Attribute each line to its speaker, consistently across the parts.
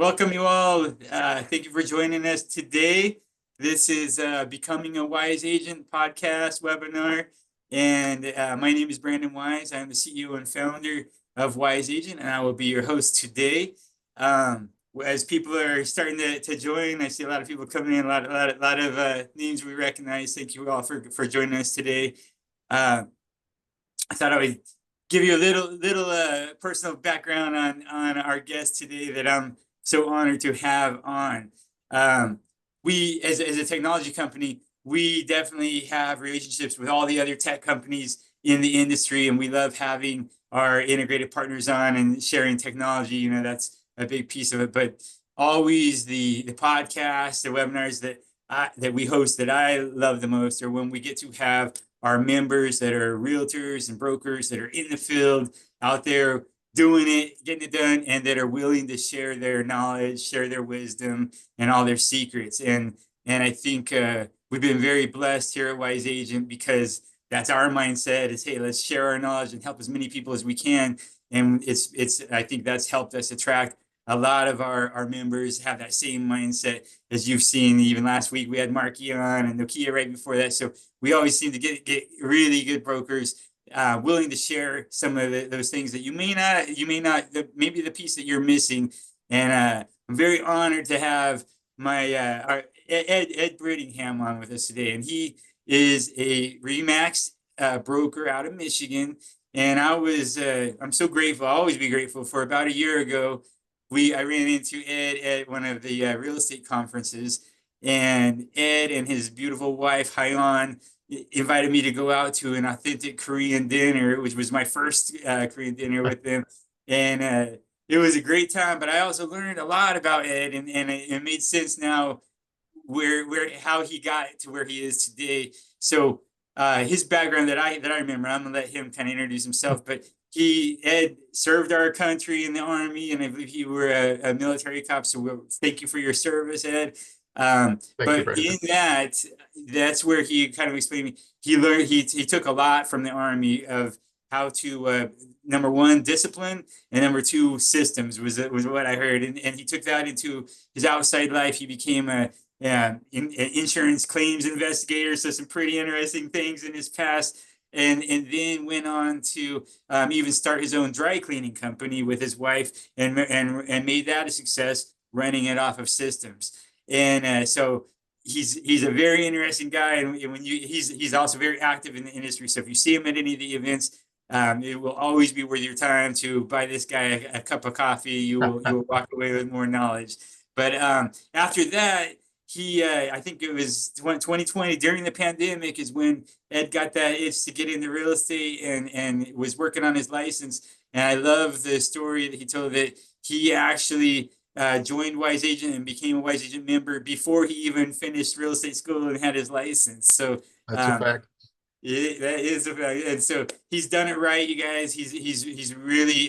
Speaker 1: Welcome you all. Thank you for joining us today. This is Becoming a Wise Agent podcast webinar. And my name is Brandon Wise. I'm the CEO and founder of Wise Agent, and I will be your host today. As people are starting to join, I see a lot of people coming in, a lot of names we recognize. Thank you all for joining us today. I thought I would give you a little personal background on our guest today that I'm so honored to have on. We, as a technology company, we definitely have relationships with all the other tech companies in the industry, and we love having our integrated partners on and sharing technology. You know, that's a big piece of it. But always the podcasts, the webinars that we host that I love the most are when we get to have our members that are realtors and brokers that are in the field out there doing it, getting it done, and that are willing to share their knowledge, share their wisdom, and all their secrets. And I think we've been very blessed here at Wise Agent because that's our mindset is, hey, let's share our knowledge and help as many people as we can. And I think that's helped us attract a lot of our members have that same mindset as you've seen. Even last week we had Marky on and Nokia right before that. So we always seem to get really good brokers willing to share some of those things that you may not, maybe the piece that you're missing. And I'm very honored to have our Ed Brittingham on with us today. And he is a Remax broker out of Michigan. And I'm so grateful. I'll always be grateful. For about a year ago, I ran into Ed at one of the real estate conferences, and Ed and his beautiful wife, Hyon, invited me to go out to an authentic Korean dinner, which was my first Korean dinner with them. And it was a great time, but I also learned a lot about Ed, and it made sense now how he got to where he is today. So his background that I remember, I'm gonna let him kind of introduce himself, but Ed served our country in the Army, and I believe you were a military cop. So thank you for your service, Ed. But in that's where he kind of explained to me. He learned he took a lot from the Army of how to number one, discipline, and number two, systems was what I heard. And he took that into his outside life. He became an insurance claims investigator. So some pretty interesting things in his past. And then went on to even start his own dry cleaning company with his wife, and made that a success, running it off of systems. And so he's a very interesting guy, and he's also very active in the industry. So if you see him at any of the events, it will always be worth your time to buy this guy a cup of coffee. You will walk away with more knowledge. But after that, I think it was 2020 during the pandemic is when Ed got that itch to get into real estate and was working on his license. And I love the story that he told that he actually joined Wise Agent and became a Wise Agent member before he even finished real estate school and had his license. So
Speaker 2: that's a fact.
Speaker 1: That is a fact. And so he's done it right, you guys. He's really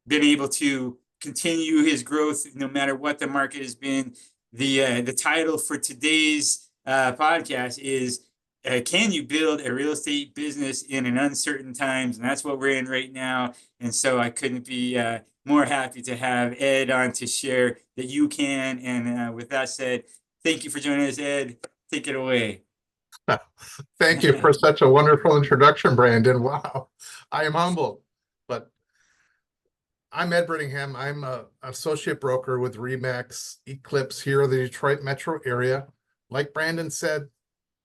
Speaker 1: been able to continue his growth no matter what the market has been. The title for today's podcast is can you build a real estate business in an uncertain times? And that's what we're in right now. And so I couldn't be more happy to have Ed on to share that you can. And with that said, thank you for joining us, Ed. Take it away.
Speaker 2: Thank you for such a wonderful introduction, Brandon. Wow, I am humbled. But I'm Ed Brittingham. I'm an associate broker with Remax Eclipse here in the Detroit metro area. Like Brandon said,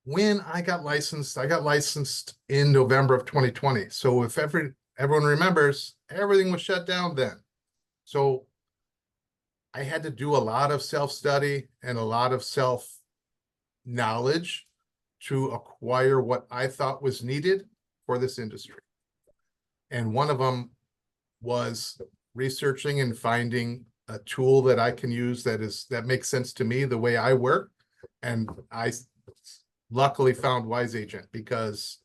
Speaker 2: when I got licensed in November of 2020. So if everyone remembers, everything was shut down then. So I had to do a lot of self-study and a lot of self-knowledge to acquire what I thought was needed for this industry. And one of them was researching and finding a tool that I can use that makes sense to me, the way I work. And I luckily found Wise Agent, because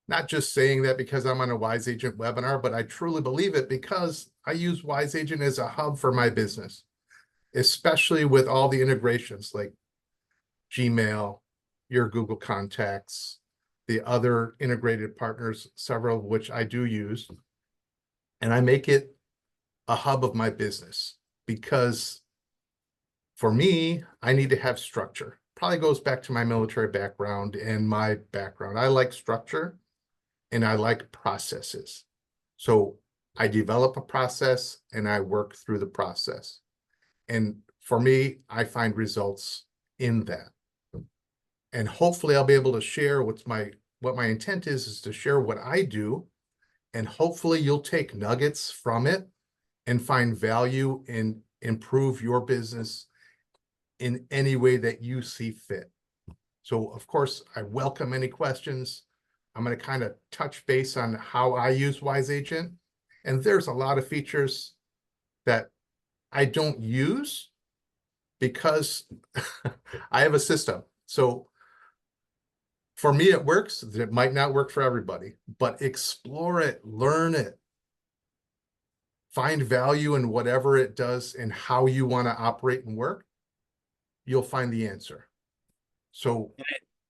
Speaker 2: not just saying that because I'm on a Wise Agent webinar, but I truly believe it because I use Wise Agent as a hub for my business, especially with all the integrations like Gmail, your Google Contacts, the other integrated partners, several of which I do use. And I make it a hub of my business because for me, I need to have structure. Probably goes back to my military background and my background. I like structure and I like processes. So I develop a process and I work through the process. And for me, I find results in that. And hopefully I'll be able to share what my intent is to share what I do. And hopefully you'll take nuggets from it and find value and improve your business in any way that you see fit. So of course, I welcome any questions. I'm going to kind of touch base on how I use Wise Agent. And there's a lot of features that I don't use because I have a system. So for me, it works. It might not work for everybody, but explore it, learn it, find value in whatever it does and how you want to operate and work. You'll find the answer. So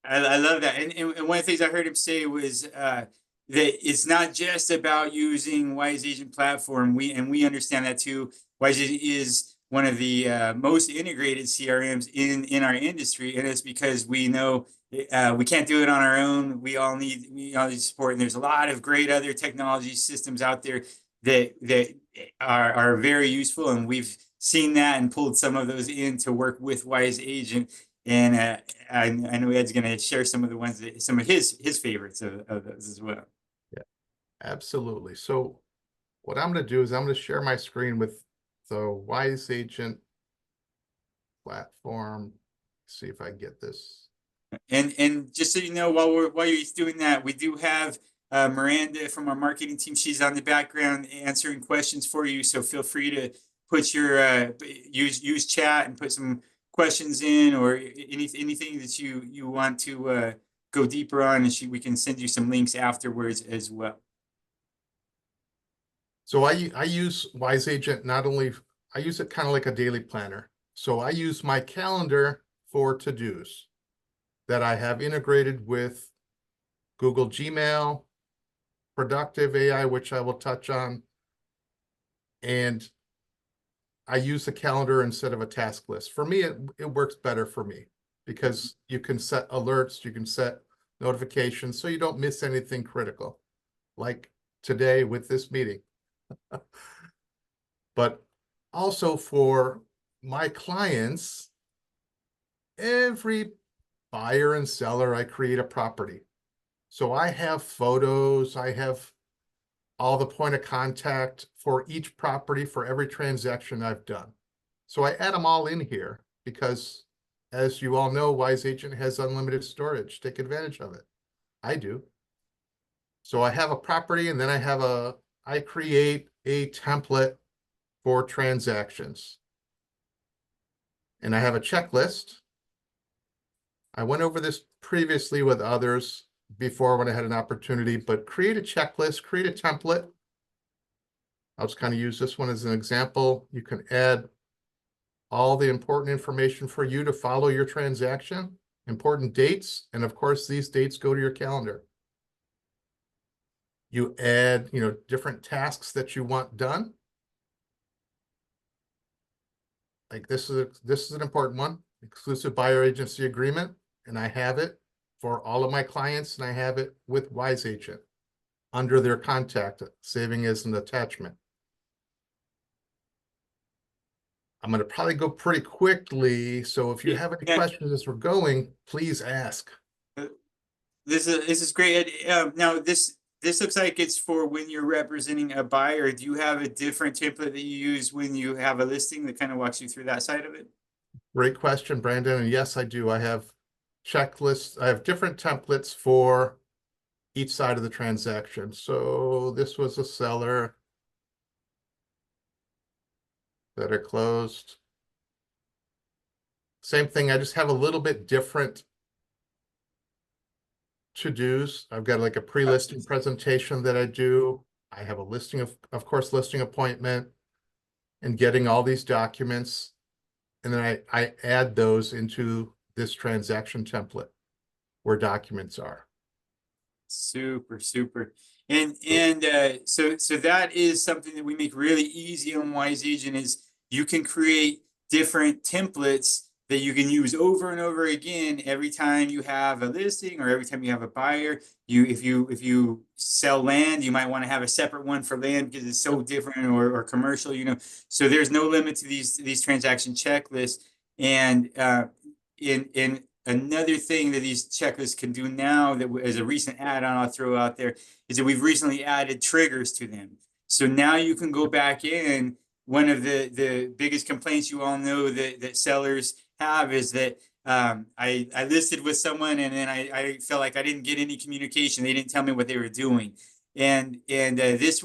Speaker 1: I love that. And one of the things I heard him say was that it's not just about using Wise Agent platform. We understand that too. Wise Agent is one of the most integrated CRMs in our industry, and it's because we know we can't do it on our own. We all need support, and there's a lot of great other technology systems out there that are very useful, and we've seen that and pulled some of those in to work with Wise Agent. And I know Ed's going to share some of the ones that some of his favorites of those as well.
Speaker 2: yeah, absolutely. So what I'm going to do is I'm going to share my screen with the Wise Agent platform. See if I get this.
Speaker 1: And just so you know, while you're doing that, we do have Miranda from our marketing team. She's on the background answering questions for you. So feel free to put your use chat and put some questions in, or anything that you want to go deeper on, and we can send you some links afterwards as well.
Speaker 2: So I use Wise Agent not only, I use it kind of like a daily planner. So I use my calendar for to-dos that I have integrated with Google Gmail, Productive AI, which I will touch on. And I use the calendar instead of a task list. For me, it works better for me because you can set alerts, you can set notifications so you don't miss anything critical, like today with this meeting. But also for my clients, every buyer and seller, I create a property. So I have photos, I have all the point of contact for each property for every transaction I've done. So I add them all in here because, as you all know, Wise Agent has unlimited storage. Take advantage of it. I do. So I have a property and then I create a template for transactions. And I have a checklist. I went over this previously with others before when I had an opportunity, but create a checklist, create a template. I'll just kind of use this one as an example. You can add all the important information for you to follow your transaction, important dates, and of course, these dates go to your calendar. You add, different tasks that you want done. Like this is an important one, exclusive buyer agency agreement, and I have it for all of my clients, and I have it with Wise Agent under their contact, saving as an attachment. I'm going to probably go pretty quickly, so if you have any questions as we're going, please ask.
Speaker 1: This is great. Now this looks like it's for when you're representing a buyer. Do you have a different template that you use when you have a listing that kind of walks you through that side of it?
Speaker 2: Great question, Brandon. And yes, I do. I have checklists. I have different templates for each side of the transaction. So this was a seller that are closed. Same thing. I just have a little bit different to-dos. I've got like a pre-listing presentation that I do. I have a listing of course, listing appointment and getting all these documents. And then I add those into this transaction template where documents are.
Speaker 1: Super. And so that is something that we make really easy on Wise Agent is you can create different templates that you can use over and over again every time you have a listing or every time you have a buyer. If you sell land, you might want to have a separate one for land because it's so different, or commercial, So there's no limit to these transaction checklists. And in another thing that these checklists can do now, that as a recent add-on I'll throw out there, is that we've recently added triggers to them. So now you can go back in. One of the biggest complaints you all know that sellers have is that I listed with someone and then I felt like I didn't get any communication. They didn't tell me what they were doing. And this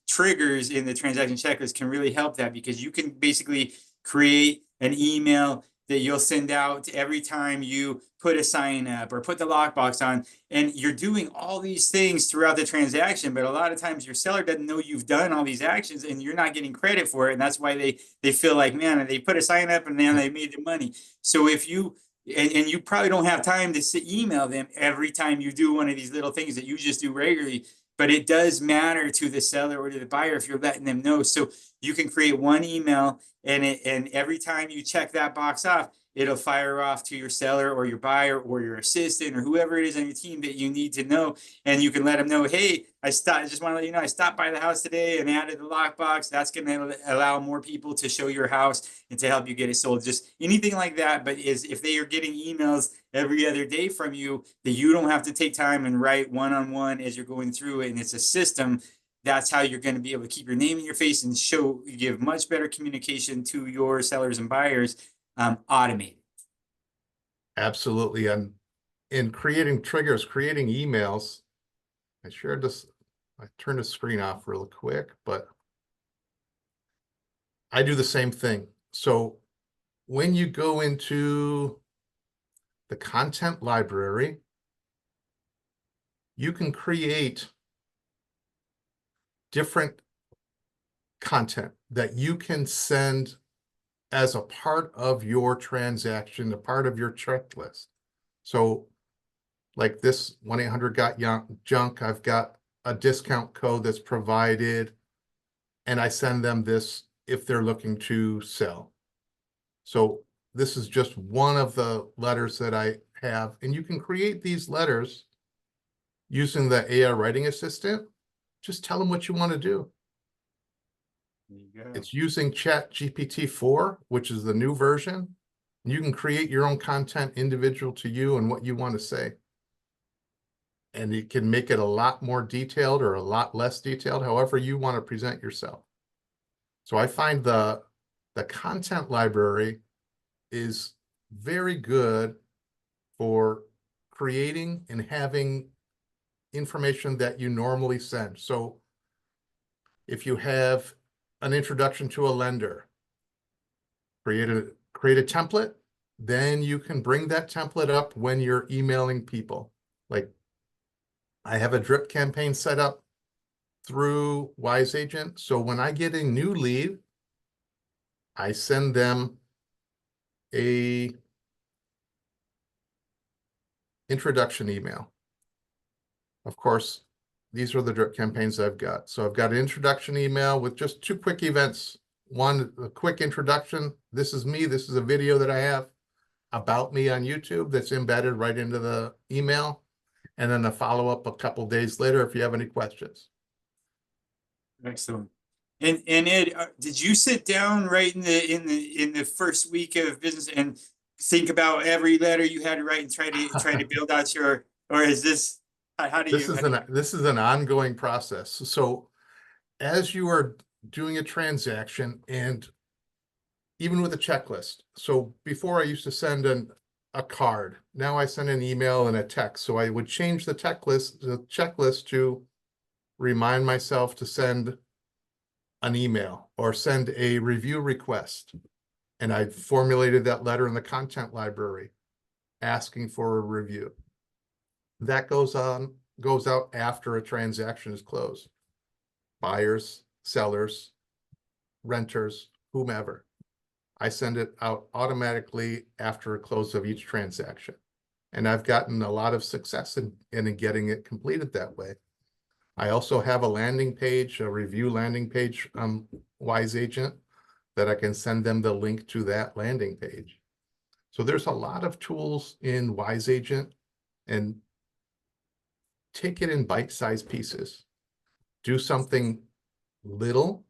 Speaker 1: triggers in the transaction checklist can really help that, because you can basically create an email that you'll send out every time you put a sign up or put the lockbox on, and you're doing all these things throughout the transaction, but a lot of times your seller doesn't know you've done all these actions and you're not getting credit for it, and that's why they feel like, man, they put a sign up and then they made the money. So if you and you probably don't have time to email them every time you do one of these little things that you just do regularly, but it does matter to the seller or to the buyer if you're letting them know. So you can create one email, and every time you check that box off, it'll fire off to your seller or your buyer or your assistant or whoever it is on your team that you need to know. And you can let them know, hey, I just want to let you know, I stopped by the house today and added the lockbox. That's going to allow more people to show your house and to help you get it sold. Just anything like that. But if they are getting emails every other day from you, that you don't have to take time and write one-on-one as you're going through it, and it's a system, that's how you're going to be able to keep your name in your face and give much better communication to your sellers and buyers, automated.
Speaker 2: Absolutely. And in creating triggers, creating emails, I shared this, I turned the screen off real quick, but I do the same thing. So when you go into the content library, you can create different content that you can send as a part of your transaction, a part of your checklist. So like this 1-800-GOT-JUNK, I've got a discount code that's provided, and I send them this if they're looking to sell. So this is just one of the letters that I have, and you can create these letters using the AI writing assistant. Just tell them what you want to do.
Speaker 1: There you go.
Speaker 2: It's using ChatGPT-4, which is the new version. You can create your own content individual to you and what you want to say. And you can make it a lot more detailed or a lot less detailed, however you want to present yourself. So I find the content library is very good for creating and having information that you normally send. So if you have an introduction to a lender, create a template, then you can bring that template up when you're emailing people. Like I have a drip campaign set up through Wise Agent. So when I get a new lead, I send them a introduction email. Of course, these are the drip campaigns I've got. So I've got an introduction email with just 2 quick events. One, a quick introduction. This is me. This is a video that I have about me on YouTube that's embedded right into the email. And then a follow-up a couple days later if you have any questions.
Speaker 1: Excellent. And Ed, did you sit down right in the first week of business and think about every letter you had to write and try to build out or is this how do you?
Speaker 2: This is an ongoing process. So as you are doing a transaction, and even with a checklist. So before I used to send a card. Now I send an email and a text. So I would change the checklist to remind myself to send an email or send a review request. And I formulated that letter in the content library asking for a review. That goes out after a transaction is closed. Buyers, sellers, renters, whomever. I send it out automatically after a close of each transaction. And I've gotten a lot of success in getting it completed that way. I also have a landing page, a review landing page Wise Agent, that I can send them the link to that landing page. So there's a lot of tools in Wise Agent, and take it in bite-sized pieces. Do something little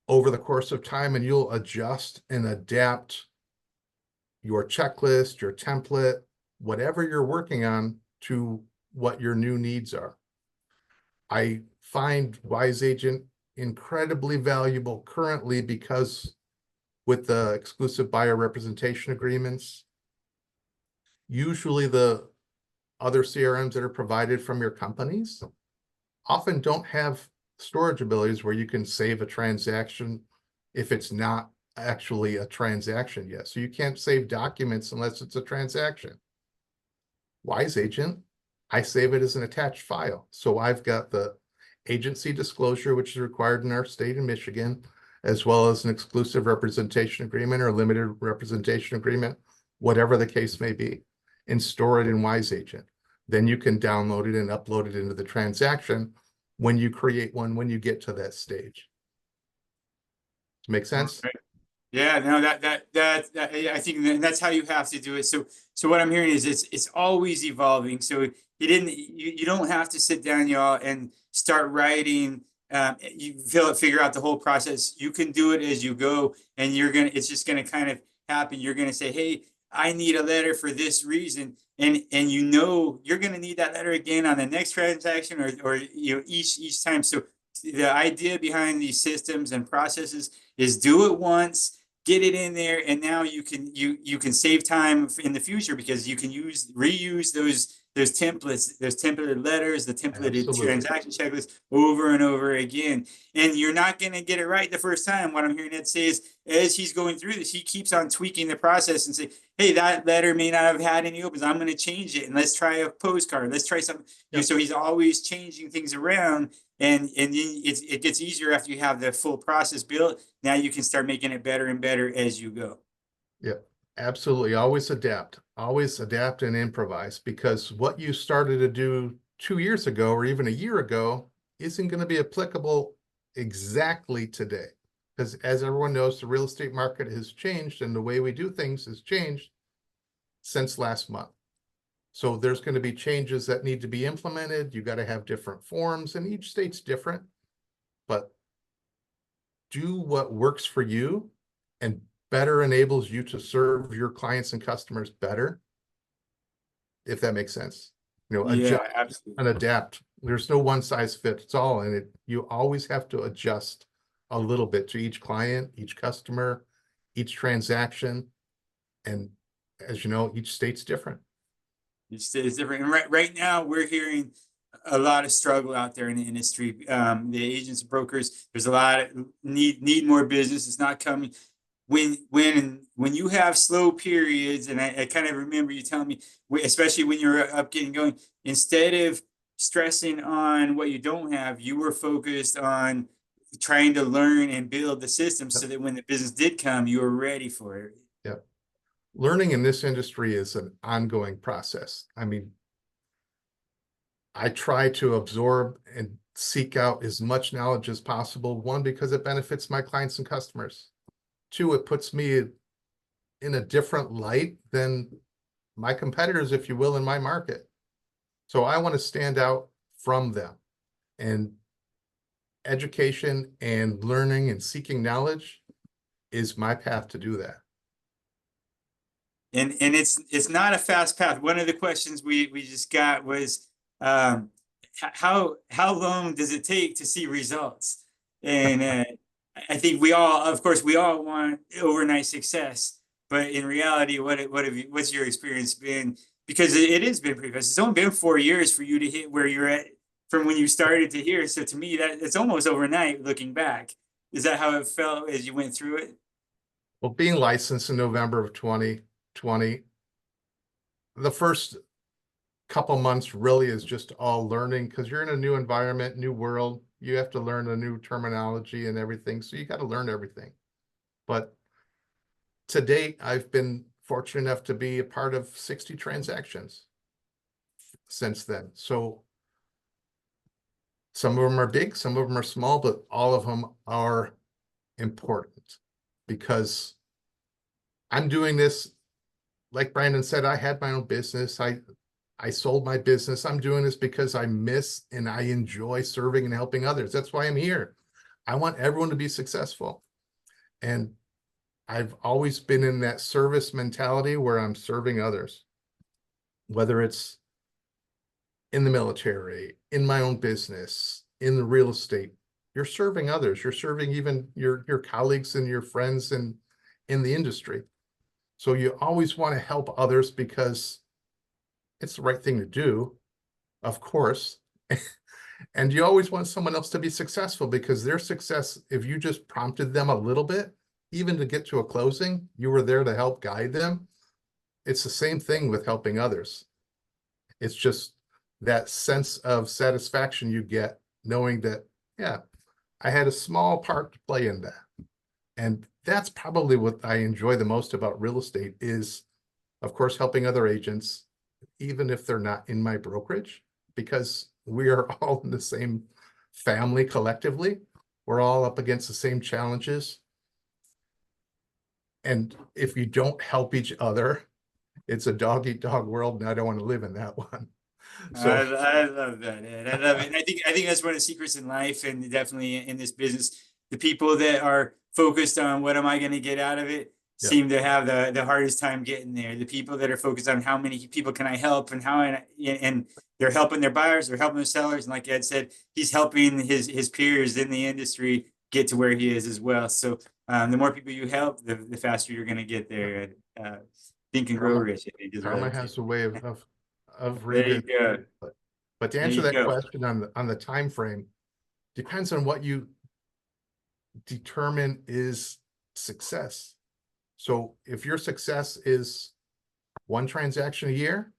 Speaker 2: over the course of time, and you'll adjust and adapt your checklist, your template, whatever you're working on to what your new needs are. I find Wise Agent incredibly valuable currently because with the exclusive buyer representation agreements, usually the other CRMs that are provided from your companies often don't have storage abilities where you can save a transaction if it's not actually a transaction yet. So you can't save documents unless it's a transaction. Wise Agent, I save it as an attached file. So I've got the agency disclosure, which is required in our state in Michigan, as well as an exclusive representation agreement or limited representation agreement, whatever the case may be, and store it in Wise Agent. Then you can download it and upload it into the transaction when you create one, when you get to that stage. Make sense?
Speaker 1: Right. Yeah, no, that I think that's how you have to do it. So what I'm hearing is it's always evolving. So you don't have to sit down, y'all, and start writing. Figure out the whole process. You can do it as you go, and it's just gonna kind of happen. You're gonna say, hey, I need a letter for this reason, and you're gonna need that letter again on the next transaction, or each time. So the idea behind these systems and processes is do it once, get it in there, and now you can save time in the future because you can reuse those templates, those templated letters, the templated
Speaker 2: Absolutely.
Speaker 1: transaction checklist over and over again. And you're not going to get it right the first time. What I'm hearing Ed say is, as he's going through this, he keeps on tweaking the process and say, hey, that letter may not have had any opens. I'm going to change it, and let's try a postcard. Let's try something.
Speaker 2: Yep.
Speaker 1: So he's always changing things around, and it gets easier after you have the full process built. Now you can start making it better and better as you go.
Speaker 2: Yep, absolutely. Always adapt and improvise, because what you started to do 2 years ago or even a year ago isn't going to be applicable exactly today. Because as everyone knows, the real estate market has changed and the way we do things has changed since last month. So there's going to be changes that need to be implemented. You got to have different forms, and each state's different, but do what works for you and better enables you to serve your clients and customers better, if that makes sense. Adjust
Speaker 1: Absolutely.
Speaker 2: and adapt. There's no one size fits all, and you always have to adjust a little bit to each client, each customer, each transaction, and as you know, each state's different.
Speaker 1: Each state is different, and right now we're hearing a lot of struggle out there in the industry. The agents and brokers, there's a lot of need more business. It's not coming. When you have slow periods, and I kind of remember you telling me, especially when you're up getting going, instead of stressing on what you don't have, you were focused on trying to learn and build the system so that when the business did come, you were ready for it.
Speaker 2: Yep. Learning in this industry is an ongoing process. I mean, I try to absorb and seek out as much knowledge as possible. One, because it benefits my clients and customers. Two, it puts me in a different light than my competitors, if you will, in my market. So I want to stand out from them, and education and learning and seeking knowledge is my path to do that.
Speaker 1: And it's not a fast path. One of the questions we just got was, how long does it take to see results? And I think of course, we all want overnight success, but in reality, what's your experience been? Because it has been pretty fast. It's only been 4 years for you to hit where you're at from when you started to here. So to me, that it's almost overnight looking back. Is that how it felt as you went through it?
Speaker 2: Well, being licensed in November of 2020, the first couple months really is just all learning, because you're in a new environment, new world. You have to learn a new terminology and everything. So you got to learn everything. But to date, I've been fortunate enough to be a part of 60 transactions since then. So some of them are big, some of them are small, but all of them are important because I'm doing this, like Brandon said, I had my own business. I sold my business. I'm doing this because I miss and I enjoy serving and helping others. That's why I'm here. I want everyone to be successful. And I've always been in that service mentality where I'm serving others, whether it's in the military, in my own business, in the real estate. You're serving others. You're serving even your colleagues and your friends in the industry. So you always want to help others because it's the right thing to do, of course. And you always want someone else to be successful because their success, if you just prompted them a little bit, even to get to a closing, you were there to help guide them. It's the same thing with helping others. It's just that sense of satisfaction you get knowing that, yeah, I had a small part to play in that. And that's probably what I enjoy the most about real estate is, of course, helping other agents, even if they're not in my brokerage, because we are all in the same family collectively. We're all up against the same challenges. And if you don't help each other, it's a dog eat dog world, and I don't want to live in that one. So
Speaker 1: I love that, Ed. I love it. And I think that's one of the secrets in life, and definitely in this business. The people that are focused on what am I going to get out of it
Speaker 2: yeah,
Speaker 1: seem to have the hardest time getting there. The people that are focused on how many people can I help and and they're helping their buyers, they're helping their sellers, and like Ed said, he's helping his peers in the industry get to where he is as well. So the more people you help, the faster you're going to get there. Think and grow
Speaker 2: karma,
Speaker 1: rich, I think is what I
Speaker 2: karma
Speaker 1: would say.
Speaker 2: has a way of
Speaker 1: There you
Speaker 2: rebuilding.
Speaker 1: go.
Speaker 2: But to
Speaker 1: There
Speaker 2: answer
Speaker 1: you
Speaker 2: that
Speaker 1: go.
Speaker 2: question on the time frame, depends on what you determine is success. So if your success is one transaction a year,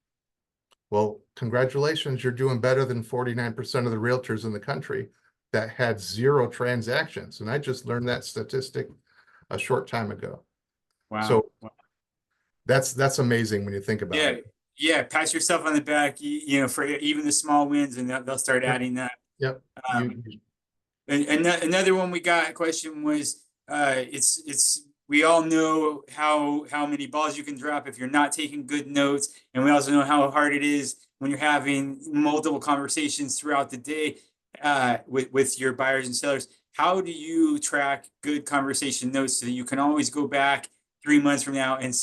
Speaker 2: well, congratulations, you're doing better than 49% of the realtors in the country that had 0 transactions. And I just learned that statistic a short time ago.
Speaker 1: Wow.
Speaker 2: So that's amazing when you think about
Speaker 1: Yeah.
Speaker 2: it.
Speaker 1: Yeah. Pat yourself on the back, for even the small wins, and they'll start
Speaker 2: Yep.
Speaker 1: adding that.
Speaker 2: Yep.
Speaker 1: Um, and another one we got a question was, it's we all know how many balls you can drop if you're not taking good notes, and we also know how hard it is when you're having multiple conversations throughout the day with your buyers and sellers. How do you track good conversation notes so that you can always go back 3 months from now and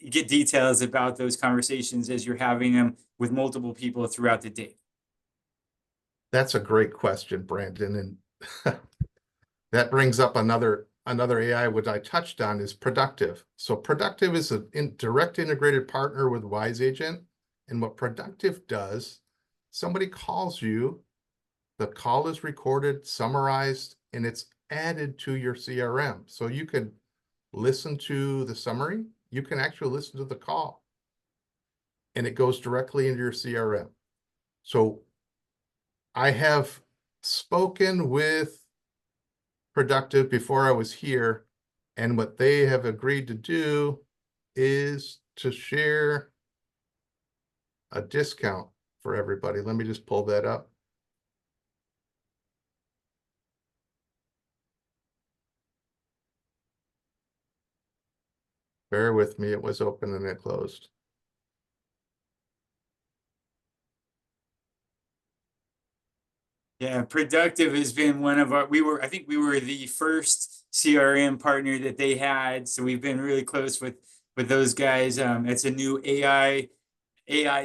Speaker 1: get details about those conversations as you're having them with multiple people throughout the day?
Speaker 2: That's a great question, Brandon. And that brings up another AI, which I touched on, is Productive. So Productive is a direct integrated partner with Wise Agent. And what Productive does, somebody calls you, the call is recorded, summarized, and it's added to your CRM. So you can listen to the summary, you can actually listen to the call, and it goes directly into your CRM. So I have spoken with Productive before I was here, and what they have agreed to do is to share a discount for everybody. Let me just pull that up. Bear with me, it was open and it closed.
Speaker 1: Yeah, Productive has been one of I think we were the first CRM partner that they had. So we've been really close with those guys. It's a new AI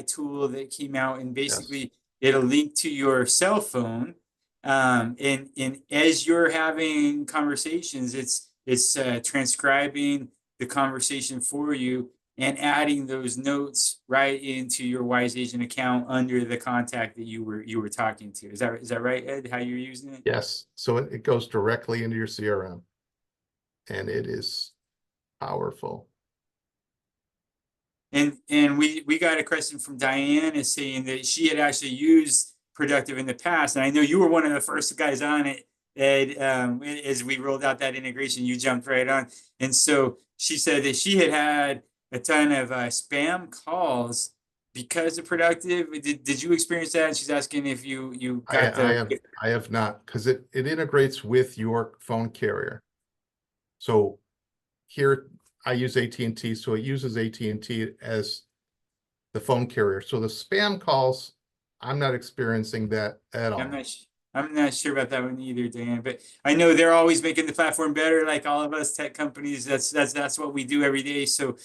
Speaker 1: tool that came out, and
Speaker 2: Yes.
Speaker 1: basically it'll link to your cell phone. And as you're having conversations, it's transcribing the conversation for you and adding those notes right into your Wise Agent account under the contact that you were talking to. Is that right, Ed? How you're using it?
Speaker 2: Yes. So it goes directly into your CRM, and it is powerful.
Speaker 1: And we got a question from Diana saying that she had actually used Productive in the past, and I know you were one of the first guys on it. Ed, as we rolled out that integration, you jumped right on, and so she said that she had a ton of spam calls because of Productive. Did you experience that? And she's asking if you got
Speaker 2: I have not, because it integrates with your phone carrier. So here I use AT&T, so it uses AT&T as the phone carrier. So the spam calls, I'm not experiencing that at
Speaker 1: I'm
Speaker 2: all.
Speaker 1: not, I'm not sure about that one either, Dan, but I know they're always making the platform better, like all of us tech companies. That's what we do every day. So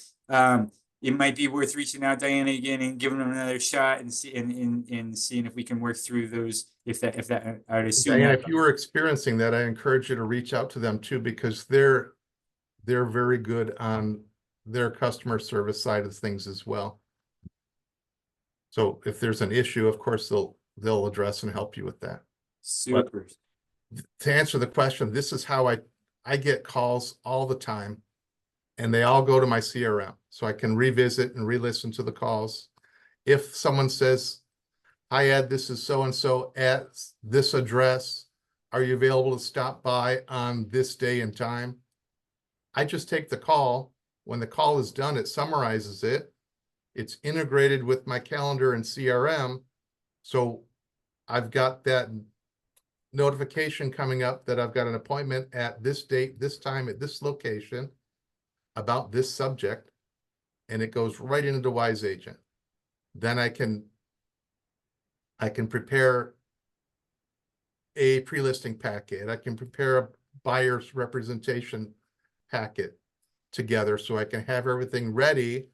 Speaker 1: it might be worth reaching out, Diana, again and giving them another shot and see and seeing if we can work through those. If that, I'd assume
Speaker 2: Diane,
Speaker 1: that.
Speaker 2: if you were experiencing that, I encourage you to reach out to them too, because they're very good on their customer service side of things as well. So if there's an issue, of course, they'll address and help you with that. But
Speaker 1: Super.
Speaker 2: to answer the question, this is how I get calls all the time, and they all go to my CRM, so I can revisit and re-listen to the calls. If someone says, "Hi Ed, this is so-and-so at this address. Are you available to stop by on this day and time?" I just take the call. When the call is done, it summarizes it. It's integrated with my calendar and CRM. So I've got that notification coming up that I've got an appointment at this date, this time, at this location about this subject, and it goes right into Wise Agent. Then I can prepare a pre-listing packet. I can prepare a buyer's representation packet together so I can have everything ready,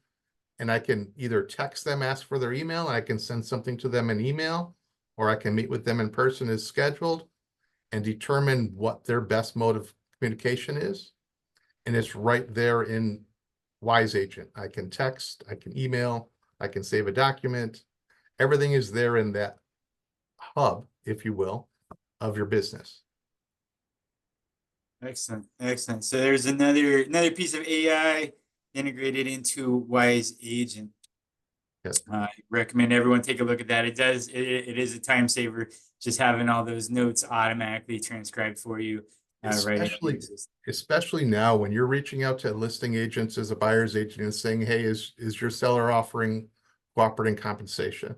Speaker 2: and I can either text them, ask for their email, and I can send something to them in email, or I can meet with them in person as scheduled and determine what their best mode of communication is. And it's right there in Wise Agent. I can text, I can email, I can save a document. Everything is there in that hub, if you will, of your business.
Speaker 1: Excellent, excellent. So there's another piece of AI integrated into Wise Agent.
Speaker 2: Yes.
Speaker 1: I recommend everyone take a look at that. It is a time saver, just having all those notes automatically transcribed for you.
Speaker 2: Especially now when you're reaching out to listing agents as a buyer's agent and saying, "Hey, is your seller offering cooperating compensation?"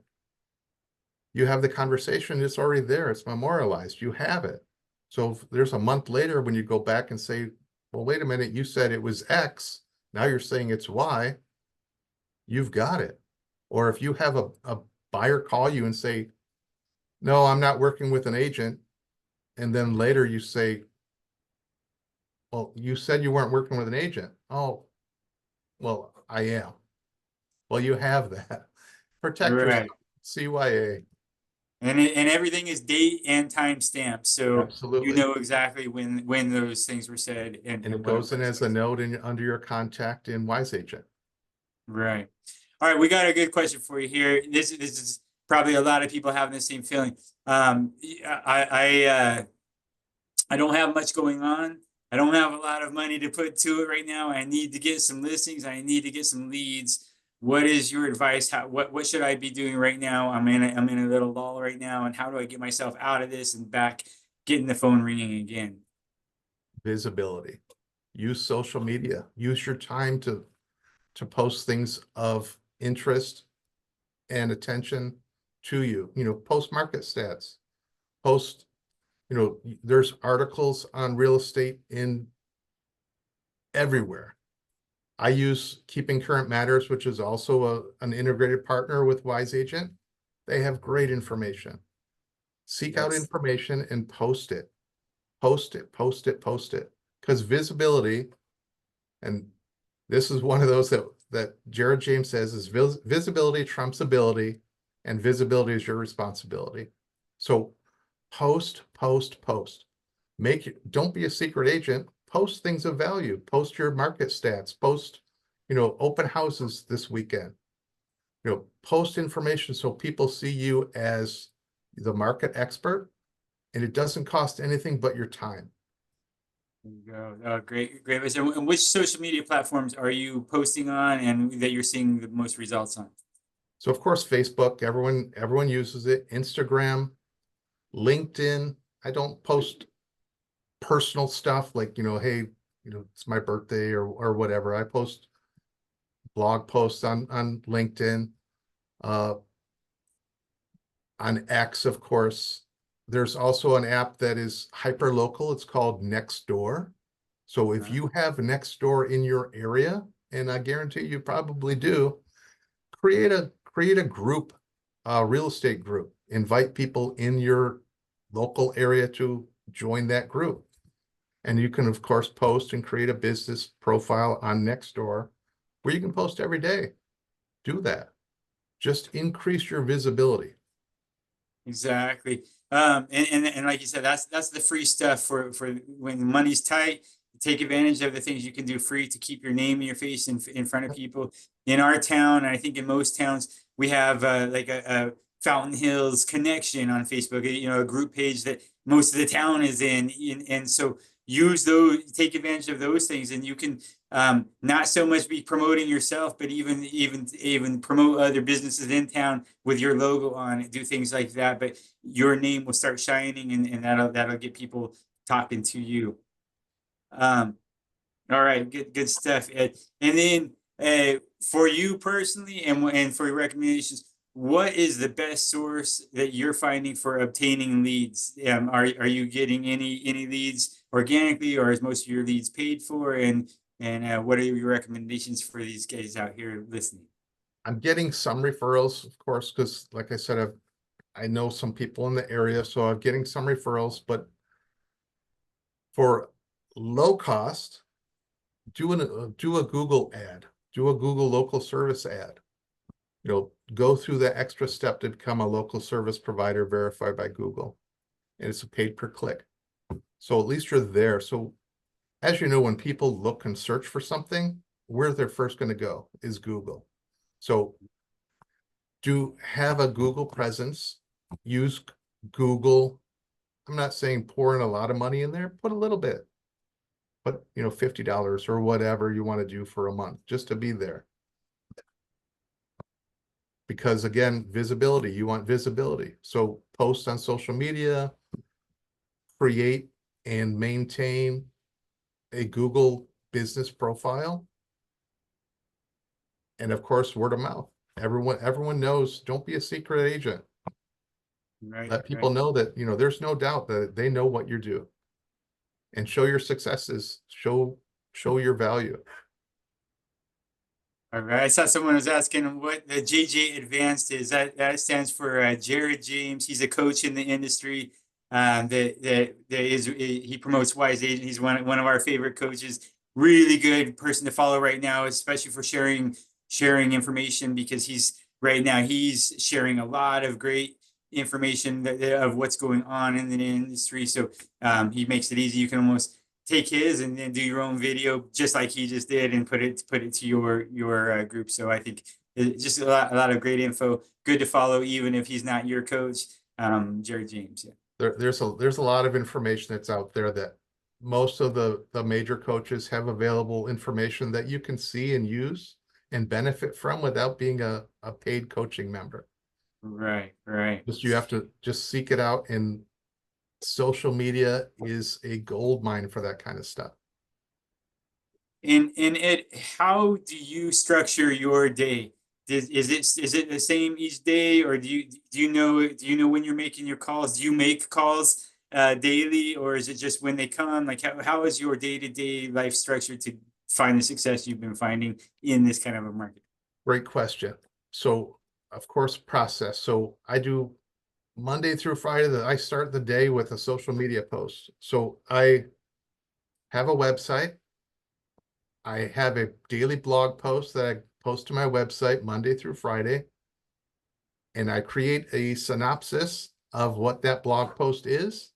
Speaker 2: You have the conversation, it's already there, it's memorialized, you have it. So if there's a month later when you go back and say, "Well, wait a minute, you said it was X, now you're saying it's Y," you've got it. Or if you have a buyer call you and say, "No, I'm not working with an agent," and then later you say, "Well, you said you weren't working with an agent." "Oh, well, I am." Well, you have that. Protect yourself.
Speaker 1: Right.
Speaker 2: CYA.
Speaker 1: And everything is date and time stamped, so you
Speaker 2: Absolutely.
Speaker 1: know exactly when those things were said
Speaker 2: And
Speaker 1: and
Speaker 2: it
Speaker 1: what it
Speaker 2: goes in
Speaker 1: was.
Speaker 2: as a note under your contact in Wise Agent.
Speaker 1: Right. All right, we got a good question for you here. This is probably a lot of people having the same feeling. I don't have much going on. I don't have a lot of money to put to it right now. I need to get some listings. I need to get some leads. What is your advice? What should I be doing right now? I'm in a little lull right now, and how do I get myself out of this and back, getting the phone ringing again?
Speaker 2: Visibility. Use social media. Use your time to post things of interest and attention to you. Post market stats. Post, there's articles on real estate in everywhere. I use Keeping Current Matters, which is also an integrated partner with Wise Agent. They have great information. Seek out information and post it. Post it, post it, post it. Because visibility, and this is one of those that Jared James says, is visibility trumps ability, and visibility is your responsibility. So post, post, post. Don't be a secret agent. Post things of value. Post your market stats. Post, open houses this weekend. Post information so people see you as the market expert, and it doesn't cost anything but your time.
Speaker 1: There you go. Oh, great, great. And which social media platforms are you posting on and that you're seeing the most results on?
Speaker 2: So of course, Facebook, everyone uses it. Instagram, LinkedIn. I don't post personal stuff like, hey, it's my birthday or whatever. I post blog posts on LinkedIn, on X, of course. There's also an app that is hyper local. It's called Nextdoor. So if you have next door in your area, and I guarantee you probably do, create a group, a real estate group. Invite people in your local area to join that group. And you can, of course, post and create a business profile on Nextdoor where you can post every day. Do that. Just increase your visibility.
Speaker 1: Exactly. And like you said, that's the free stuff for when the money's tight. Take advantage of the things you can do free to keep your name and your face in front of people. In our town, and I think in most towns, we have like a Fountain Hills connection on Facebook. You know, a group page that most of the town is in, and so use those, take advantage of those things, and you can not so much be promoting yourself, but even promote other businesses in town with your logo on it. Do things like that, but your name will start shining, and that'll get people talking to you. All right, good stuff, Ed. And then for you personally, and for your recommendations, what is the best source that you're finding for obtaining leads? Are you getting any leads organically, or is most of your leads paid for? And what are your recommendations for these guys out here listening?
Speaker 2: I'm getting some referrals, of course, because like I said, I know some people in the area, so I'm getting some referrals, but for low cost, do a Google ad, do a Google local service ad. You know, go through the extra step to become a local service provider verified by Google. And it's a paid per click. So at least you're there. So as you know, when people look and search for something, where they're first going to go is Google. So do have a Google presence, use Google. I'm not saying pour in a lot of money in there, put a little bit, but you know, $50 or whatever you want to do for a month just to be there. Because again, visibility, you want visibility. So post on social media, create and maintain a Google business profile. And of course, word of mouth. Everyone knows, don't be a secret agent.
Speaker 1: Right,
Speaker 2: Let people know that, you know, there's no doubt that they know what you do. And show your successes, show your value.
Speaker 1: All right. I saw someone was asking what the JJ Advanced is. That stands for Jared James. He's a coach in the industry. He promotes Wise Agent. He's one of our favorite coaches. Really good person to follow right now, especially for sharing information, because he's sharing a lot of great information of what's going on in the industry. So he makes it easy. You can almost take his and then do your own video just like he just did and put it to your group. So I think it's just a lot of great info. Good to follow, even if he's not your coach, Jerry James. Yeah.
Speaker 2: There's a lot of information that's out there that most of the major coaches have available information that you can see and use and benefit from without being a paid coaching member.
Speaker 1: Right.
Speaker 2: Just you have to just seek it out, and social media is a gold mine for that kind of stuff.
Speaker 1: And Ed, how do you structure your day? Is it the same each day, or do you know when you're making your calls? Do you make calls daily, or is it just when they come? Like how is your day-to-day life structured to find the success you've been finding in this kind of a market?
Speaker 2: Great question. So of course, process. So I do Monday through Friday that I start the day with a social media post. So I have a website. I have a daily blog post that I post to my website Monday through Friday. And I create a synopsis of what that blog post is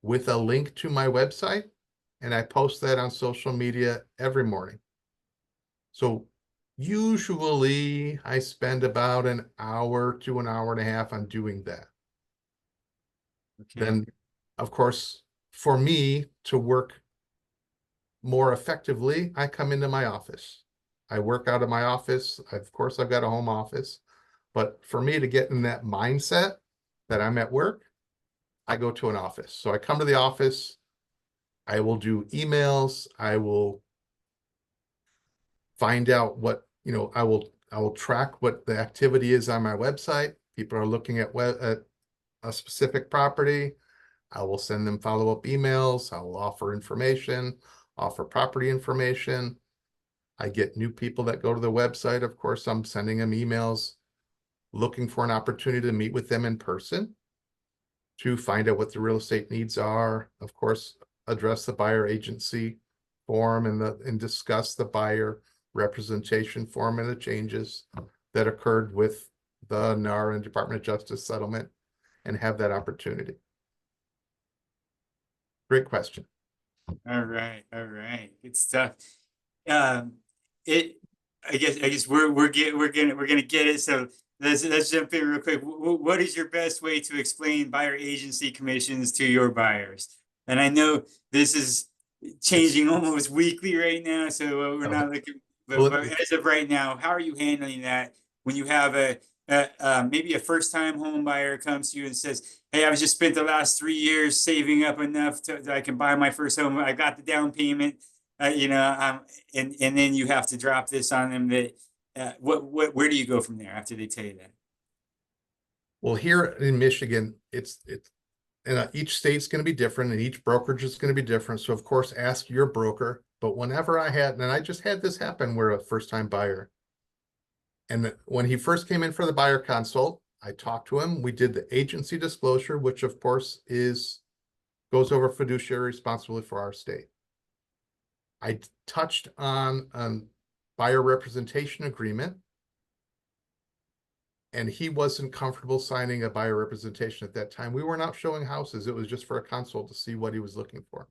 Speaker 2: with a link to my website. And I post that on social media every morning. So usually I spend about an hour to an hour and a half on doing that.
Speaker 1: Okay.
Speaker 2: Then, of course, for me to work more effectively, I come into my office. I work out of my office. Of course, I've got a home office. But for me to get in that mindset that I'm at work, I go to an office. So I come to the office. I will do emails. I will find out what, you know, I will track what the activity is on my website. People are looking at a specific property. I will send them follow-up emails. I will offer information. offer property information. I get new people that go to the website. Of course, I'm sending them emails, looking for an opportunity to meet with them in person to find out what the real estate needs are. Of course, address the buyer agency form and discuss the buyer representation form and the changes that occurred with the NAR and Department of Justice settlement, and have that opportunity. Great question.
Speaker 1: All right, good stuff. It, I guess we're gonna get it. So let's jump in real quick. What is your best way to explain buyer agency commissions to your buyers? And I know this is changing almost weekly right now, so we're not looking. But as of right now, how are you handling that when you have maybe a first-time home buyer comes to you and says, "Hey, I've just spent the last 3 years saving up enough that I can buy my first home. I got the down payment, and then you have to drop this on them." That where do you go from there after they tell you that?
Speaker 2: Well, here in Michigan, it's and each state's going to be different, and each brokerage is going to be different. So of course, ask your broker. But whenever and I just had this happen where a first-time buyer, and when he first came in for the buyer consult, I talked to him. We did the agency disclosure, which of course goes over fiduciary responsibility for our state. I touched on buyer representation agreement, and he wasn't comfortable signing a buyer representation at that time. We were not showing houses. It was just for a consult to see what he was looking for.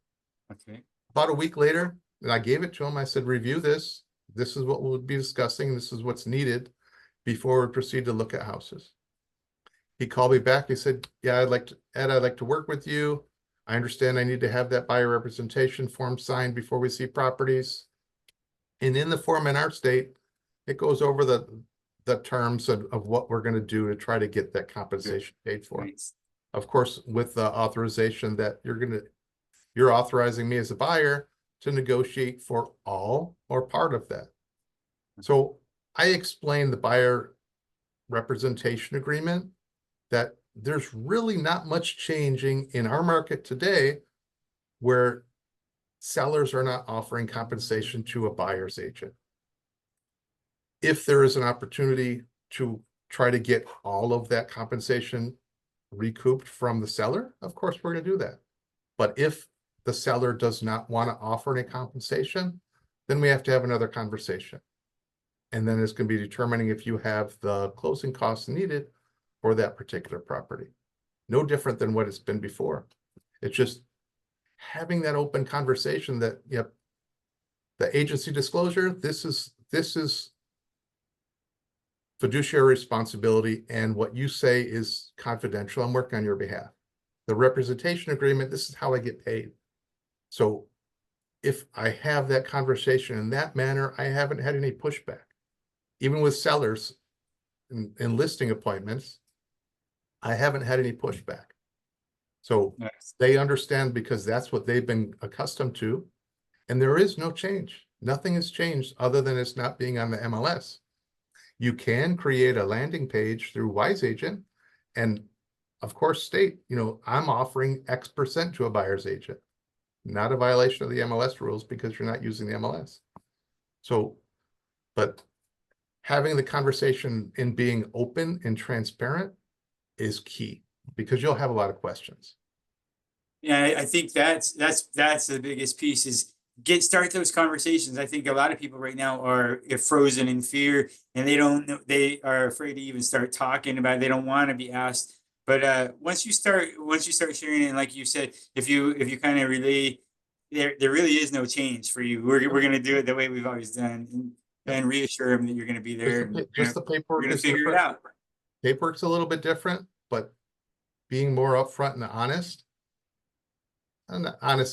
Speaker 1: Okay.
Speaker 2: About a week later, and I gave it to him. I said, review this. This is what we'll be discussing. This is what's needed before we proceed to look at houses. He called me back. He said, yeah, I'd like to work with you. I understand I need to have that buyer representation form signed before we see properties. And in the form in our state, it goes over the terms of what we're going to do to try to get that compensation paid for.
Speaker 1: Nice.
Speaker 2: Of course, with the authorization that you're authorizing me as a buyer to negotiate for all or part of that. So I explained the buyer representation agreement, that there's really not much changing in our market today where sellers are not offering compensation to a buyer's agent. If there is an opportunity to try to get all of that compensation recouped from the seller, of course, we're going to do that. But if the seller does not want to offer any compensation, then we have to have another conversation. And then it's going to be determining if you have the closing costs needed for that particular property. No different than what it's been before. It's just having that open conversation that, yep, the agency disclosure, this is fiduciary responsibility, and what you say is confidential. I'm working on your behalf. The representation agreement, this is how I get paid. So if I have that conversation in that manner, I haven't had any pushback. Even with sellers in listing appointments, I haven't had any pushback. So
Speaker 1: Nice.
Speaker 2: they understand, because that's what they've been accustomed to. And there is no change. Nothing has changed other than it's not being on the MLS. You can create a landing page through Wise Agent and of course state, I'm offering X% to a buyer's agent. Not a violation of the MLS rules because you're not using the MLS. So, but having the conversation and being open and transparent is key, because you'll have a lot of questions.
Speaker 1: Yeah, I think that's the biggest piece is start those conversations. I think a lot of people right now are frozen in fear, and they don't know, they are afraid to even start talking about it. They don't want to be asked. But once you start sharing, and like you said, if you kind of relay, there really is no change for you. We're gonna do it the way we've always done, and reassure them that you're gonna be there.
Speaker 2: Just the
Speaker 1: We're
Speaker 2: paperwork
Speaker 1: gonna
Speaker 2: is
Speaker 1: figure it
Speaker 2: different.
Speaker 1: out.
Speaker 2: Paperwork's a little bit different, but being more upfront and honest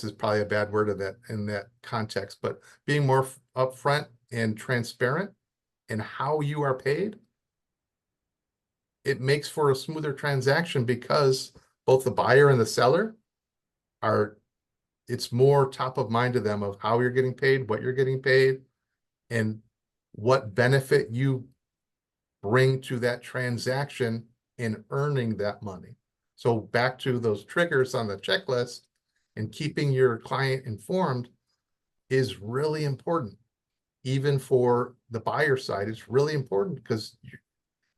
Speaker 2: is probably a bad word in that context, but being more upfront and transparent in how you are paid, it makes for a smoother transaction, because both the buyer and the seller it's more top of mind to them of how you're getting paid, what you're getting paid, and what benefit you bring to that transaction in earning that money. So back to those triggers on the checklist and keeping your client informed, is really important. Even for the buyer side, it's really important because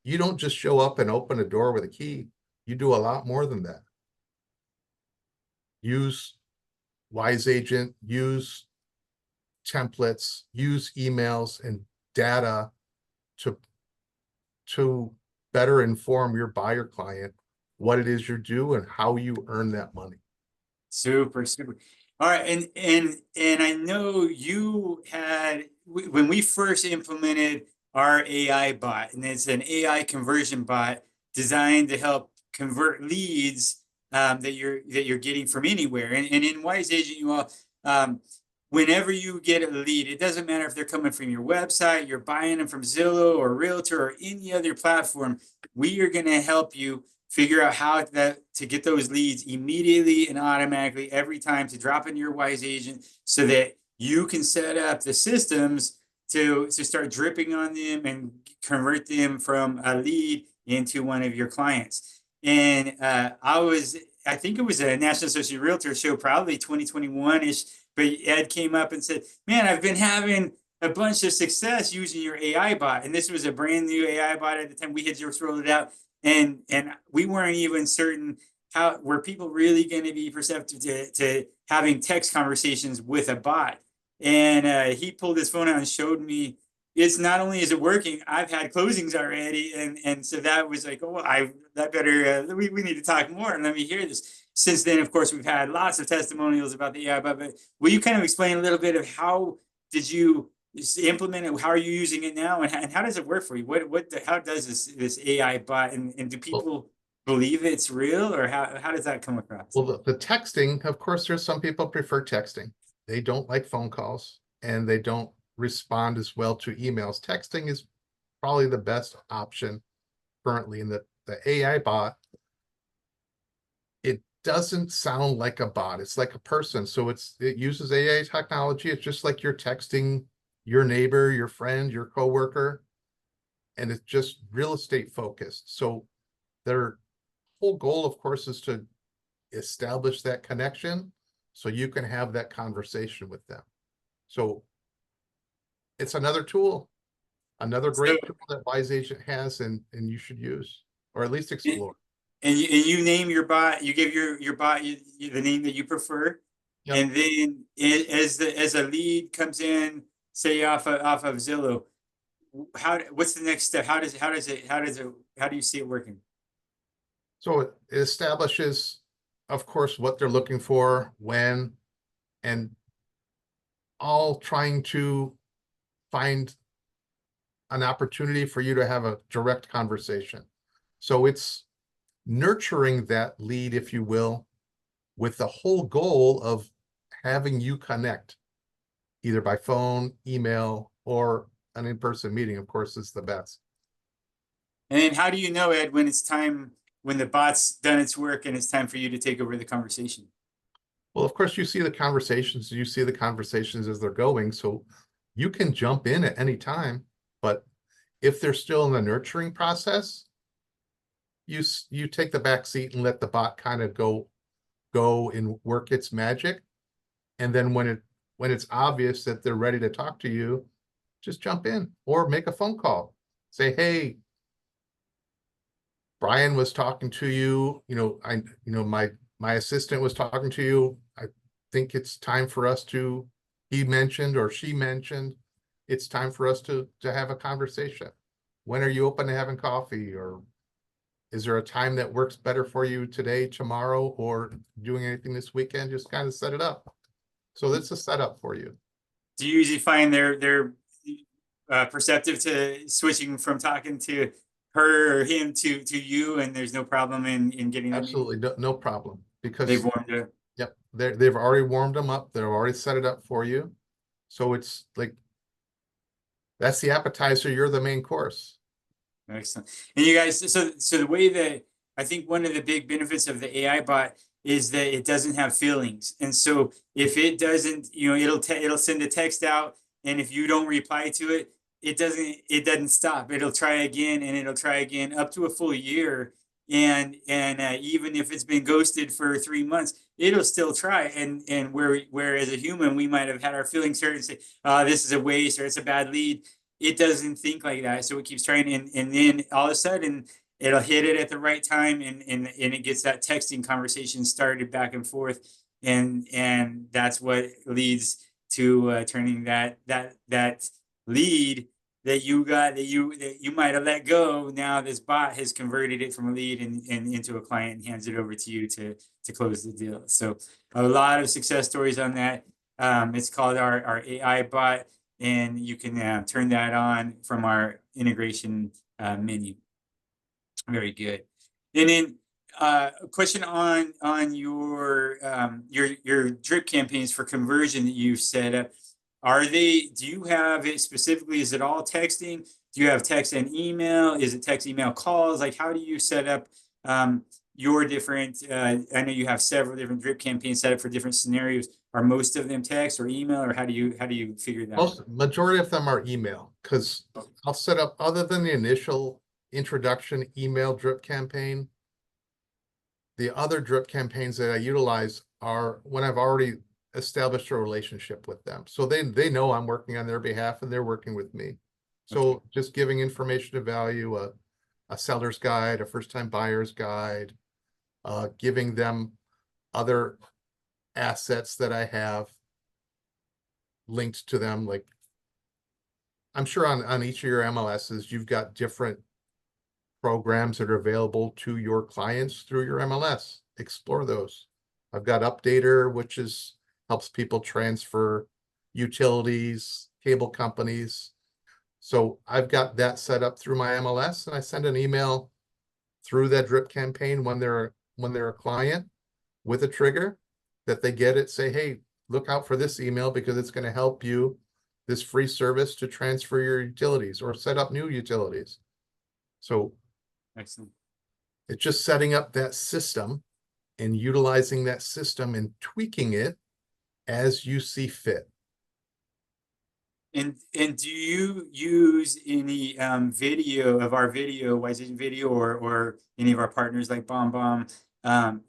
Speaker 2: you don't just show up and open a door with a key. You do a lot more than that. Use Wise Agent, use templates, use emails and data to better inform your buyer client what it is you do and how you earn that money.
Speaker 1: Super, super. All right, and I know you had when we first implemented our AI bot, and it's an AI conversion bot designed to help convert leads that you're getting from anywhere. And in Wise Agent, you all whenever you get a lead, it doesn't matter if they're coming from your website, you're buying them from Zillow or Realtor or any other platform. We are going to help you figure out how to get those leads immediately and automatically every time to drop into your Wise Agent so that you can set up the systems to start dripping on them and convert them from a lead into one of your clients. And I think it was a National Associate Realtor show, probably 2021-ish, but Ed came up and said, man, I've been having a bunch of success using your AI bot. And this was a brand new AI bot at the time. We had just rolled it out. And we weren't even certain how were people really going to be perceptive to having text conversations with a bot. And he pulled his phone out and showed me it's not only is it working, I've had closings already. And so that was like, oh, we need to talk more and let me hear this. Since then, of course, we've had lots of testimonials about the AI bot, but will you kind of explain a little bit of how did you implement it? How are you using it now, and how does it work for you? How does this AI bot, and do people believe it's real, or how does that come across?
Speaker 2: Well, the texting, of course, there's some people prefer texting. They don't like phone calls and they don't respond as well to emails. Texting is probably the best option currently. In the AI bot, it doesn't sound like a bot. It's like a person. So it uses AI technology. It's just like you're texting your neighbor, your friend, your coworker, and it's just real estate focused. So their whole goal, of course, is to establish that connection so you can have that conversation with them. So it's another tool, another great tool that Wise Agent has, and you should use, or at least explore.
Speaker 1: And you name your bot, you give your bot the name that you prefer. Yep. And then as a lead comes in, say off of Zillow, what's the next step? How do you see it working?
Speaker 2: So it establishes, of course, what they're looking for, when, and all trying to find an opportunity for you to have a direct conversation. So it's nurturing that lead, if you will, with the whole goal of having you connect either by phone, email, or an in-person meeting, of course, is the best.
Speaker 1: And how do you know, Ed, when it's time, when the bot's done its work and it's time for you to take over the conversation?
Speaker 2: Well, of course, you see the conversations as they're going, so you can jump in at any time. But if they're still in the nurturing process, you take the back seat and let the bot kind of go and work its magic. And then when it's obvious that they're ready to talk to you, just jump in or make a phone call. Say, hey, Brian was talking to you, my assistant was talking to you. I think it's time for us to, he mentioned or she mentioned, it's time for us to have a conversation. When are you open to having coffee? Or is there a time that works better for you today, tomorrow, or doing anything this weekend? Just kind of set it up. So that's a setup for you.
Speaker 1: Do you usually find they're perceptive to switching from talking to her or him to you, and there's no problem in getting them?
Speaker 2: Absolutely no problem, because
Speaker 1: they've warmed up.
Speaker 2: Yep, they've already warmed them up. They've already set it up for you. So it's like, that's the appetizer. You're the main course.
Speaker 1: Excellent. And you guys, so the way that I think one of the big benefits of the AI bot is that it doesn't have feelings. And so if it doesn't, it'll send a text out, and if you don't reply to it, it doesn't stop. It'll try again, and it'll try again up to a full year. and even if it's been ghosted for 3 months, it'll still try. And where as a human, we might have had our feelings hurt and say, oh, this is a waste or it's a bad lead. It doesn't think like that. So it keeps trying. And then all of a sudden it'll hit it at the right time, and it gets that texting conversation started back and forth. And that's what leads to turning that lead that you might have let go. Now this bot has converted it from a lead and into a client and hands it over to you to close the deal. So a lot of success stories on that. It's called our AI bot, and you can turn that on from our integration menu. Very good. And then a question on your drip campaigns for conversion that you've set up. Do you have it specifically? Is it all texting? Do you have text and email? Is it text, email, calls? Like, how do you set up your different, I know you have several different drip campaigns set up for different scenarios. Are most of them text or email, or how do you figure that out?
Speaker 2: Majority of them are email, because I'll set up, other than the initial introduction email drip campaign, the other drip campaigns that I utilize are when I've already established a relationship with them. So they know I'm working on their behalf and they're working with me. So just giving information of value, a seller's guide, a first-time buyer's guide, giving them other assets that I have linked to them. Like, I'm sure on each of your MLSs, you've got different programs that are available to your clients through your MLS. Explore those. I've got Updater, which helps people transfer utilities, cable companies. So I've got that set up through my MLS, and I send an email through that drip campaign when they're a client with a trigger that they get it, say, hey, look out for this email because it's going to help you, this free service to transfer your utilities or set up new utilities. So
Speaker 1: Excellent.
Speaker 2: It's just setting up that system and utilizing that system and tweaking it as you see fit.
Speaker 1: And do you use any video of our video, Wise Agent video, or any of our partners like BombBomb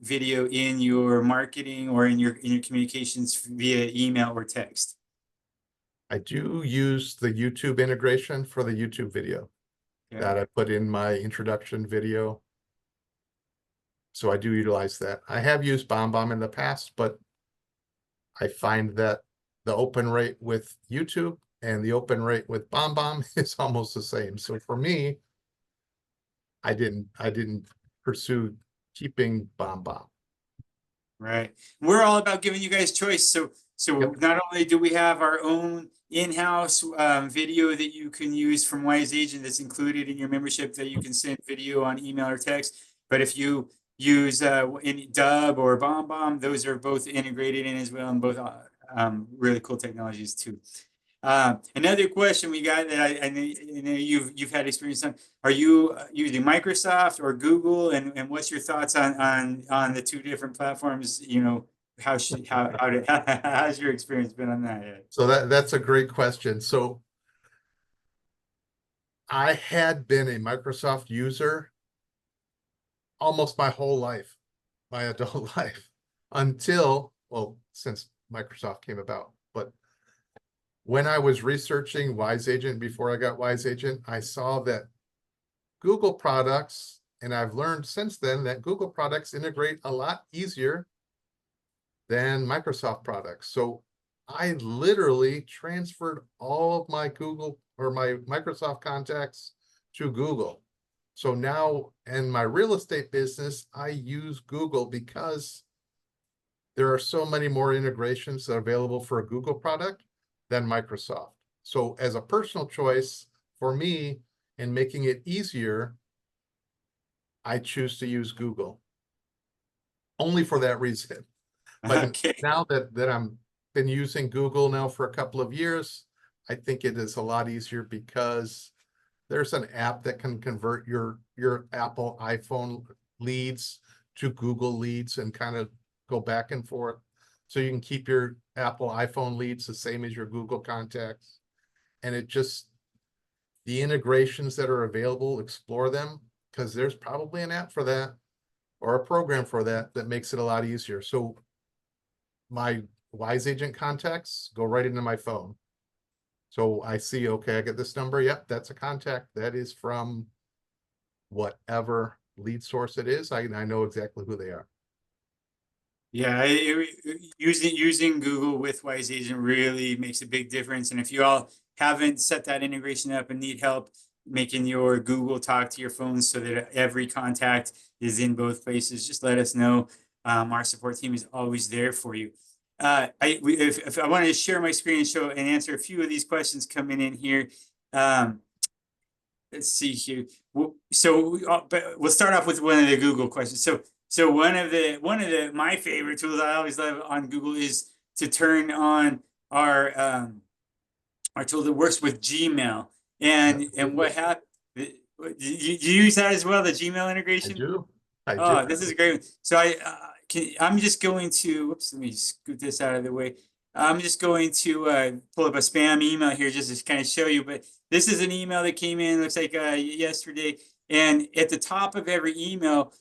Speaker 1: video in your marketing or in your communications via email or text?
Speaker 2: I do use the YouTube integration for the YouTube video that I put in my introduction video. So I do utilize that. I have used BombBomb in the past, but I find that the open rate with YouTube and the open rate with BombBomb is almost the same. So for me, I didn't pursue keeping BombBomb.
Speaker 1: Right. We're all about giving you guys choice. So
Speaker 2: Yep.
Speaker 1: not only do we have our own in-house video that you can use from Wise Agent that's included in your membership, that you can send video on email or text, but if you use any Dub or BombBomb, those are both integrated in as well, and both really cool technologies too. Another question we got that I know you've had experience on. Are you using Microsoft or Google, and what's your thoughts on the two different platforms? You know, how's your experience been on that?
Speaker 2: So that's a great question. So I had been a Microsoft user almost my whole life, my adult life, until, well, since Microsoft came about. But when I was researching Wise Agent before I got Wise Agent, I saw that Google products, and I've learned since then that Google products integrate a lot easier than Microsoft products. So I literally transferred all of my Google or my Microsoft contacts to Google. So now in my real estate business, I use Google because there are so many more integrations that are available for a Google product than Microsoft. So as a personal choice for me in making it easier, I choose to use Google only for that reason. But now that I'm been using Google now for a couple of years, I think it is a lot easier because there's an app that can convert your Apple iPhone leads to Google leads and kind of go back and forth. So you can keep your Apple iPhone leads the same as your Google contacts. And it just, the integrations that are available, explore them. because there's probably an app for that or a program for that that makes it a lot easier. So my Wise Agent contacts go right into my phone. So I see, okay, I get this number. Yep, that's a contact. That is from whatever lead source it is. I know exactly who they are.
Speaker 1: Yeah, using Google with Wise Agent really makes a big difference. And if you all haven't set that integration up and need help making your Google talk to your phone so that every contact is in both places, just let us know. Our support team is always there for you. If I wanted to share my screen and show and answer a few of these questions coming in here. Let's see here. But we'll start off with one of the Google questions. So one of the my favorite tools I always love on Google is to turn on our tool that works with Gmail. And what happened? You use that as well, the Gmail
Speaker 2: I
Speaker 1: integration?
Speaker 2: do. I do.
Speaker 1: Oh, this is a great one. So I'm just going to, whoops, let me scoot this out of the way. I'm just going to pull up a spam email here just to kind of show you, but this is an email that came in, looks like yesterday. And at the top of every email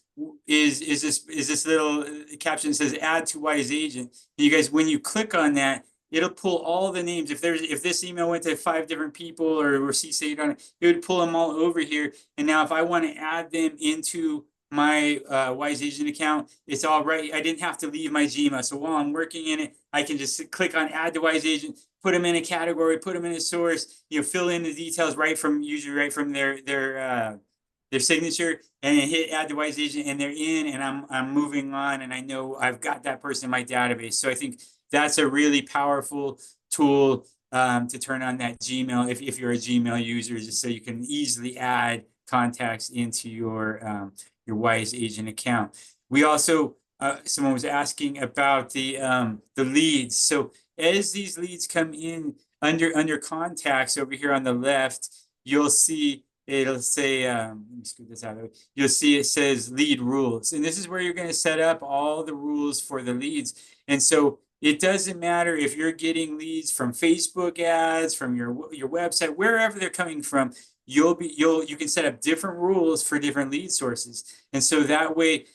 Speaker 1: is this little caption that says add to Wise Agent. And you guys, when you click on that, it'll pull all the names. If this email went to 5 different people or CC'd on it, it would pull them all over here. And now if I want to add them into my Wise Agent account, it's all right. I didn't have to leave my Gmail. So while I'm working in it, I can just click on add to Wise Agent, put them in a category, put them in a source, fill in the details usually right from their signature, and then hit add to Wise Agent, and they're in, and I'm moving on, and I know I've got that person in my database. So I think that's a really powerful tool to turn on that Gmail if you're a Gmail user, just so you can easily add contacts into your Wise Agent account. We also someone was asking about the leads. So as these leads come in under contacts over here on the left, you'll see it'll say let me scoot this out of the way. You'll see it says lead rules, and this is where you're going to set up all the rules for the leads. And so it doesn't matter if you're getting leads from Facebook ads, from your website, wherever they're coming from. You can set up different rules for different lead sources, and so that way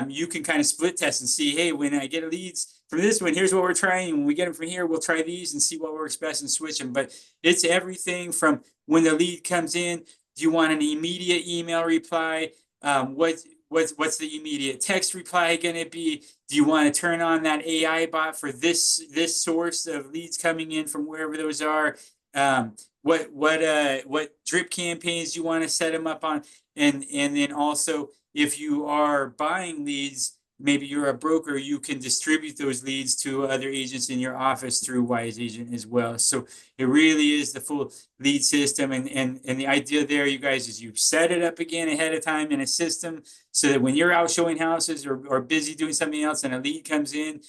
Speaker 1: you can kind of split test and see, hey, when I get leads from this one, here's what we're trying. When we get them from here, we'll try these and see what works best and switch them. But it's everything from when the lead comes in. Do you want an immediate email reply? What's the immediate text reply going to be? Do you want to turn on that AI bot for this source of leads coming in from wherever those are? What drip campaigns you want to set them up on? And then also, if you are buying leads, maybe you're a broker, you can distribute those leads to other agents in your office through Wise Agent as well. So it really is the full lead system. And the idea there, you guys, is you set it up again ahead of time in a system so that when you're out showing houses or busy doing something else and a lead comes in,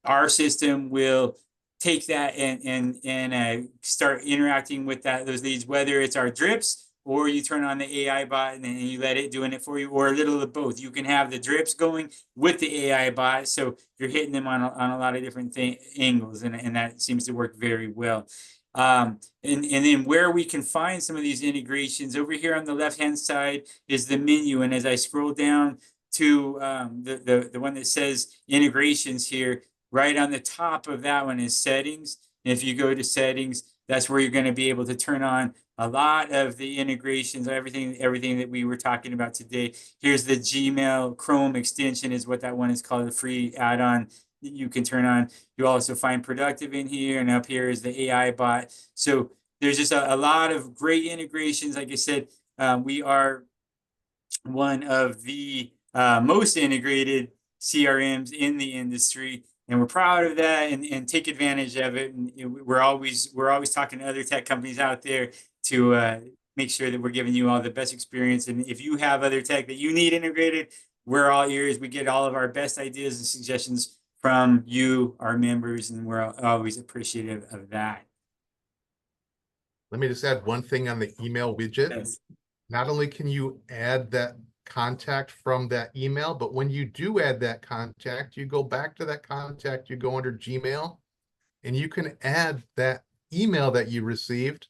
Speaker 1: our system will take that and start interacting with those leads, whether it's our drips or you turn on the AI bot and then you let it doing it for you, or a little of both. You can have the drips going with the AI bot, so you're hitting them on a lot of different angles, and that seems to work very well. And then where we can find some of these integrations, over here on the left-hand side is the menu, and as I scroll down to the one that says integrations here, right on the top of that one is settings. And if you go to settings, that's where you're going to be able to turn on a lot of the integrations, everything that we were talking about today. Here's the Gmail Chrome extension is what that one is called, the free add-on that you can turn on. You also find productive in here, and up here is the AI bot. So there's just a lot of great integrations. Like I said, we are one of the most integrated CRMs in the industry, and we're proud of that and take advantage of it. And we're always talking to other tech companies out there to make sure that we're giving you all the best experience. And if you have other tech that you need integrated, we're all ears. We get all of our best ideas and suggestions from you, our members, and we're always appreciative of that.
Speaker 2: Let me just add one thing on the email widget.
Speaker 1: Yes.
Speaker 2: Not only can you add that contact from that email, but when you do add that contact, you go back to that contact, you go under Gmail, and you can add that email that you received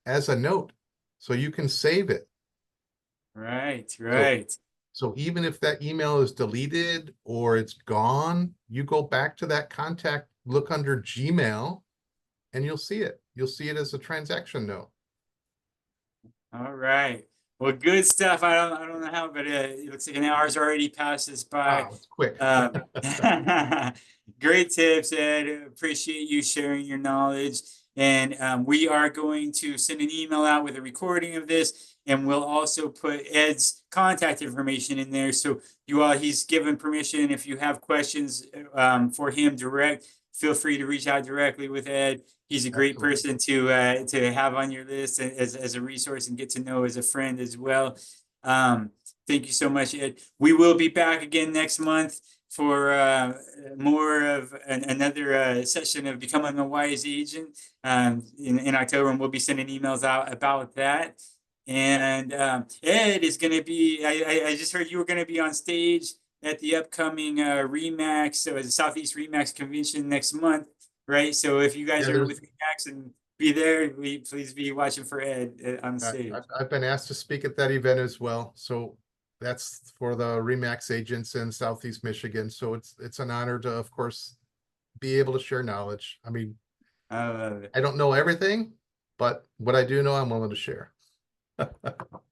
Speaker 2: as a note. So you can save it.
Speaker 1: Right,
Speaker 2: So,
Speaker 1: right.
Speaker 2: so even if that email is deleted or it's gone, you go back to that contact, look under Gmail, and you'll see it. You'll see it as a transaction note.
Speaker 1: All right. Well, good stuff. I don't know how, but it looks like an hour's already passed us by.
Speaker 2: Wow, it's quick.
Speaker 1: Um, great tips, Ed. Appreciate you sharing your knowledge. And we are going to send an email out with a recording of this, and we'll also put Ed's contact information in there. So he's given permission. If you have questions for him direct, feel free to reach out directly with Ed. He's a great
Speaker 2: Excellent.
Speaker 1: person to have on your list as a resource and get to know as a friend as well. Thank you so much, Ed. We will be back again next month for more of another session of becoming a wise agent in October, and we'll be sending emails out about that. And Ed is going to be. I just heard you were going to be on stage at the upcoming Remax, so the Southeast Remax convention next month, right? So if you guys
Speaker 2: Yeah,
Speaker 1: are
Speaker 2: there's
Speaker 1: with Remax and be there, please be watching for Ed on stage.
Speaker 2: I've been asked to speak at that event as well. So that's for the Remax agents in Southeast Michigan. So it's an honor to, of course, be able to share knowledge. I mean,
Speaker 1: I love it.
Speaker 2: I don't know everything, but what I do know, I'm willing to share.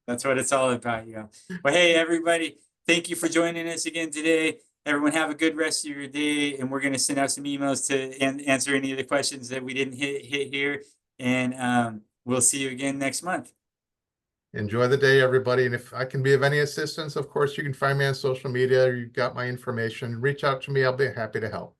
Speaker 1: That's what it's all about, you know. But hey, everybody, thank you for joining us again today. Everyone have a good rest of your day, and we're going to send out some emails to answer any of the questions that we didn't hit here. And we'll see you again next month.
Speaker 2: Enjoy the day, everybody. And if I can be of any assistance, of course, you can find me on social media. You've got my information. Reach out to me. I'll be happy to help.